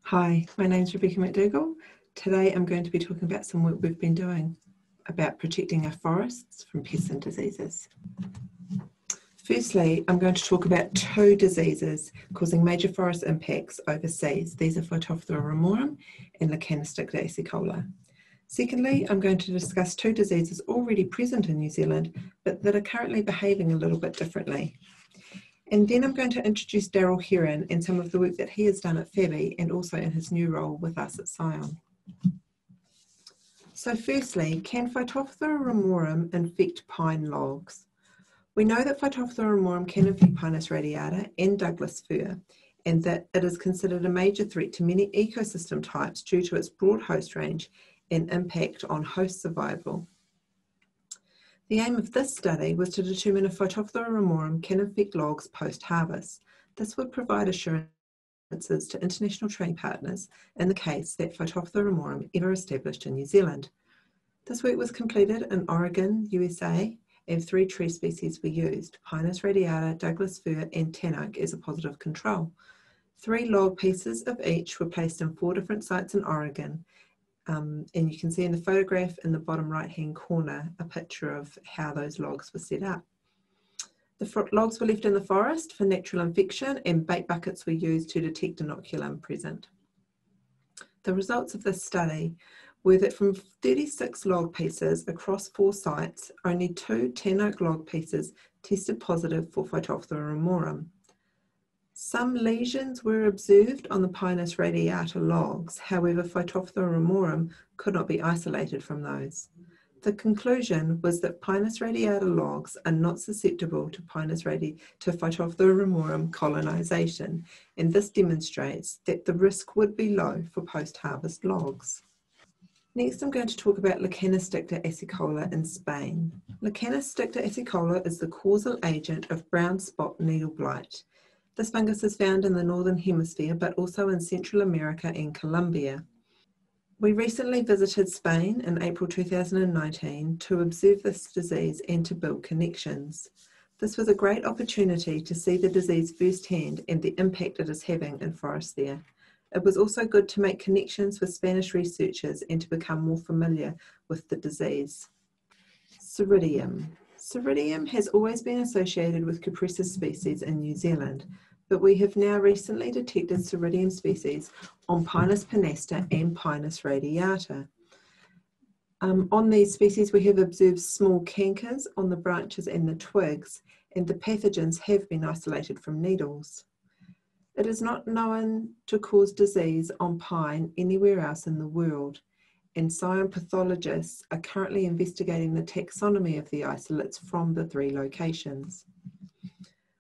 Hi, my name's Rebecca McDougal. Today I'm going to be talking about some work we've been doing about protecting our forests from pests and diseases. Firstly, I'm going to talk about two diseases causing major forest impacts overseas. These are Phytophthora ramorum and Lecanosticta acicola. Secondly, I'm going to discuss two diseases already present in New Zealand, but that are currently behaving a little bit differently. And then I'm going to introduce Darryl Herron and some of the work that he has done at FEBI and also in his new role with us at Scion. So firstly, can Phytophthora ramorum infect pine logs? We know that Phytophthora ramorum can infect Pinus radiata and Douglas fir, and that it is considered a major threat to many ecosystem types due to its broad host range and impact on host survival. The aim of this study was to determine if Phytophthora ramorum can infect logs post-harvest. This would provide assurances to international trade partners in the case that Phytophthora ramorum ever established in New Zealand. This work was completed in Oregon, USA, and 3 tree species were used: Pinus radiata, Douglas fir, and tan oak as a positive control. 3 log pieces of each were placed in 4 different sites in Oregon. And you can see in the photograph in the bottom right-hand corner a picture of how those logs were set up. The logs were left in the forest for natural infection, and bait buckets were used to detect inoculum present. The results of this study were that from 36 log pieces across 4 sites, only 2 tan oak log pieces tested positive for Phytophthora ramorum. Some lesions were observed on the Pinus radiata logs. However, Phytophthora ramorum could not be isolated from those. The conclusion was that Pinus radiata logs are not susceptible to Phytophthora ramorum colonization, and this demonstrates that the risk would be low for post-harvest logs. Next, I'm going to talk about Lecanosticta acicola in Spain. Lecanosticta acicola is the causal agent of brown spot needle blight. This fungus is found in the Northern Hemisphere, but also in Central America and Colombia. We recently visited Spain in April 2019 to observe this disease and to build connections. This was a great opportunity to see the disease firsthand and the impact it is having in forests there. It was also good to make connections with Spanish researchers and to become more familiar with the disease. Ceridium. Ceridium has always been associated with Cupressus species in New Zealand, but we have now recently detected Ceridium species on Pinus pinasta and Pinus radiata. On these species, we have observed small cankers on the branches and the twigs, and the pathogens have been isolated from needles. It is not known to cause disease on pine anywhere else in the world, and Scion pathologists are currently investigating the taxonomy of the isolates from the 3 locations.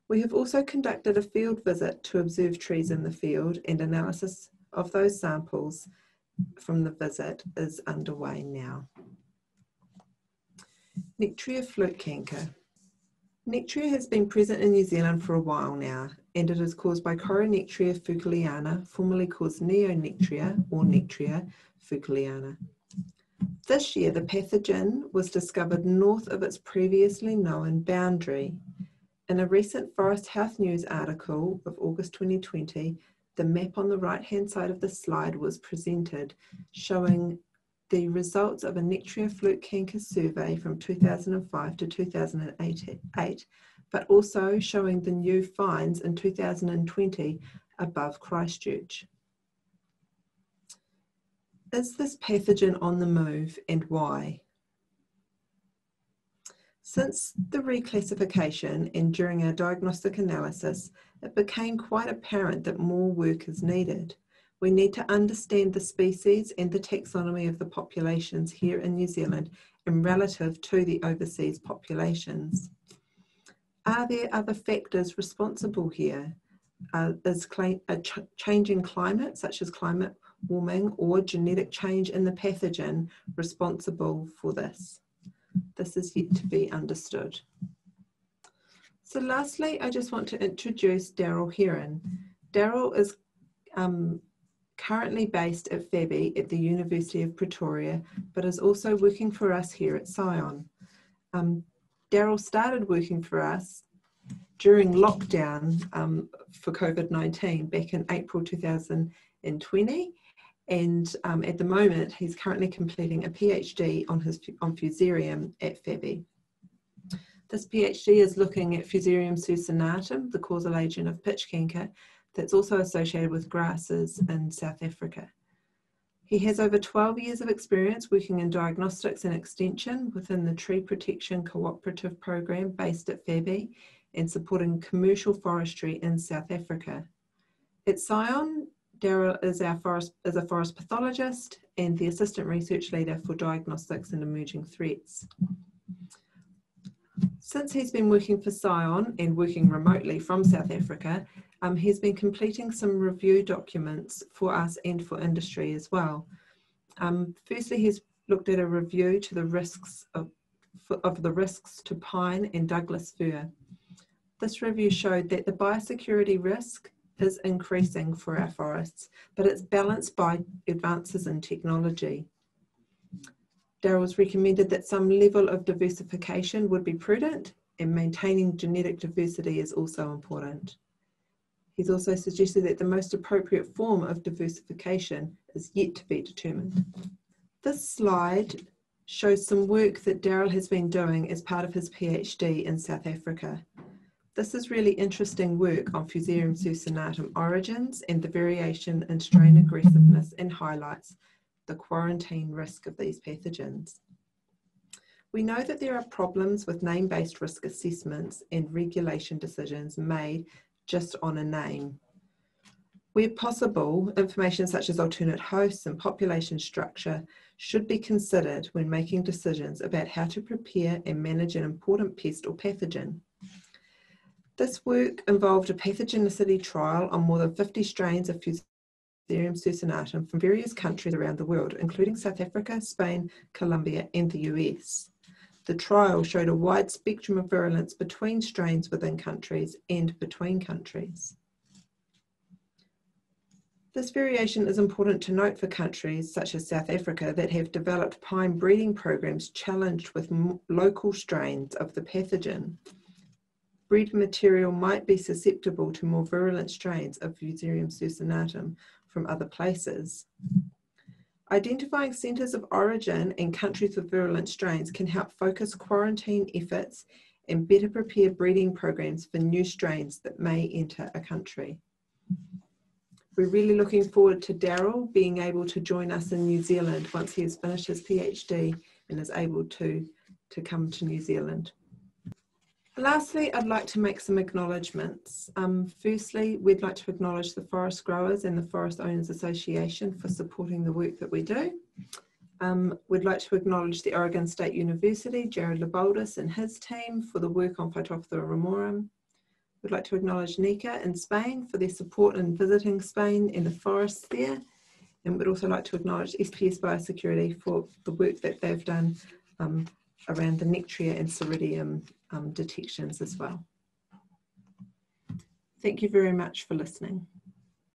We have also conducted a field visit to observe trees in the field, and analysis of those samples from the visit is underway now. Nectria flute canker. Nectria has been present in New Zealand for a while now, and it is caused by Nectria foucaultiana, formerly called Nectria or Nectria foucaultiana. This year, the pathogen was discovered north of its previously known boundary. In a recent Forest Health News article of August 2020, the map on the right-hand side of the slide was presented, showing the results of a Nectria flute canker survey from 2005 to 2008, but also showing the new finds in 2020 above Christchurch. Is this pathogen on the move, and why? Since the reclassification and during our diagnostic analysis, it became quite apparent that more work is needed. We need to understand the species and the taxonomy of the populations here in New Zealand and relative to the overseas populations. Are there other factors responsible here? Is a changing climate, such as climate warming or genetic change in the pathogen, responsible for this? This is yet to be understood. So lastly, I just want to introduce Darryl Herron. Darryl is currently based at FEBI at the University of Pretoria, but is also working for us here at Scion. Darryl started working for us during lockdown for COVID-19 back in April 2020. And at the moment, he's currently completing a PhD on Fusarium at FABI. This PhD is looking at Fusarium succinatum, the causal agent of pitch canker, that's also associated with grasses in South Africa. He has over 12 years of experience working in diagnostics and extension within the Tree Protection Cooperative Program based at FABI and supporting commercial forestry in South Africa. At Scion, Darryl is a forest pathologist and the assistant research leader for diagnostics and emerging threats. Since he's been working for Scion and working remotely from South Africa, he's been completing some review documents for us and for industry as well. Firstly, he's looked at a review to the risks of the risks to pine and Douglas fir. This review showed that the biosecurity risk is increasing for our forests, but it's balanced by advances in technology. Darryl's recommended that some level of diversification would be prudent, and maintaining genetic diversity is also important. He's also suggested that the most appropriate form of diversification is yet to be determined. This slide shows some work that Darryl has been doing as part of his PhD in South Africa. This is really interesting work on Fusarium succinatum origins and the variation in strain aggressiveness, and highlights the quarantine risk of these pathogens. We know that there are problems with name-based risk assessments and regulation decisions made just on a name. Where possible, information such as alternate hosts and population structure should be considered when making decisions about how to prepare and manage an important pest or pathogen. This work involved a pathogenicity trial on more than 50 strains of Fusarium succinatum from various countries around the world, including South Africa, Spain, Colombia, and the US. The trial showed a wide spectrum of virulence between strains within countries and between countries. This variation is important to note for countries such as South Africa that have developed pine breeding programs challenged with local strains of the pathogen. Bred material might be susceptible to more virulent strains of Fusarium succinatum from other places. Identifying centres of origin and countries with virulent strains can help focus quarantine efforts and better prepare breeding programs for new strains that may enter a country. We're really looking forward to Darryl being able to join us in New Zealand once he has finished his PhD and is able to come to New Zealand. Lastly, I'd like to make some acknowledgements. Firstly, we'd like to acknowledge the Forest Growers and the Forest Owners Association for supporting the work that we do. We'd like to acknowledge the Oregon State University, Jared Lebaldis and his team for the work on Phytophthora ramorum. We'd like to acknowledge NICA in Spain for their support in visiting Spain and the forests there. And we'd also like to acknowledge SPS Biosecurity for the work that they've done around the Nectria and Ceridium detections as well. Thank you very much for listening.